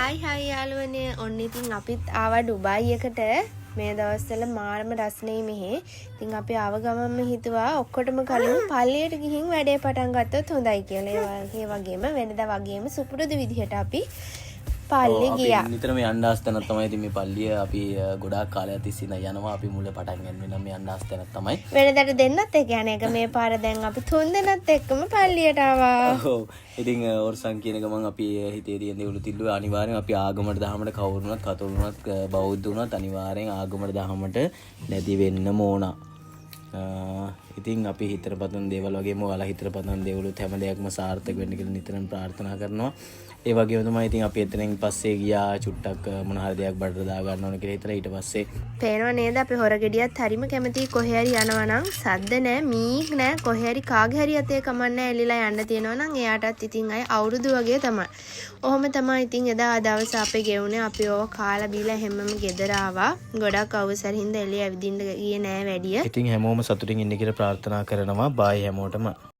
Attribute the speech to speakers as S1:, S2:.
S1: Hi යාළුවනේ ඔන්න ඉතින් අපිත් ආවා ඩුබායි එකට මේ දවස්වල මාරම රස්නේ මෙහි. ඉතින් අපි ආව ගමන්ම හිතුවා ඔක්කොටම කලින් පල්ලියට ගිහින් වැඩේ පටන් ගත්තොත් හොඳයි කියලා. ඒ වගේම වෙනදා වගේම සුපුරුදු විදිහට අපි පල්ලි ගියා.
S2: නිතරම යන්න ආස්තනක් තමයි ඉතින් මේ පල්ලිය අපි ගොඩාක් කාලයක් තිස්සේ යනවා. අපි මුල පටන් ගන්න වෙන මේ යන්න ආස්තනක් තමයි.
S1: වෙනදාට දෙන්නත් එක්ක යන එක මේ පාර දැන් අපි තුන් දෙනාත් එක්කම පල්ලියට ආවා.
S2: ඔව්. ඉතින් ඔර්සන් කියන ගමන් අපි හිතේ තියෙන දේවලු තිල්ලු අනිවාර්යෙන් අපි ආගමට දහමට කවුරුණත් කතෝලික වුණත් බෞද්ධ වුණත් අනිවාර්යෙන් ආගමට දහමට නැති වෙන්න ඕන. ඉතින් අපි හිතර පතන දේවල් වගේම ඔයාලා හිතර පතන දේවලුත් හැම දෙයක්ම සාර්ථක වෙන්න කියලා නිතරම ප්‍රාර්ථනා කරනවා. ඒ වගේම තමයි ඉතින් අපි එතනින් පස්සේ ගියා චුට්ටක් මොන හරි දෙයක් බඩට දා ගන්න ඕන කියලා හිතලා ඊට පස්සේ
S1: පේනව නේද අපි හොරගෙඩියත් හරිම කැමතියි කොහේ හරි යනවා නම් සද්ද නැහැ මීක් නැහැ කොහේ හරි කාගේ හරි අතේ කමන්නේ එලිලා යන්න තියෙනවා නම් එයාටත් ඉතින් අය අවුරුදු වගේ තමයි. ඔහොම තමයි ඉතින් එදා දවස් අපේ ගෙවුනේ අපි ඕව කාලා බීලා හැමම ගෙදර ආවා. ගොඩක් අවසර හින්දා එළිය ඇවිදින්න ගියේ නෑ වැඩිය.
S2: ඉතින් හැමෝම සතුටින් ඉන්න කියලා ප්‍රාර්ථනා කරනවා. බායි හැමෝටම.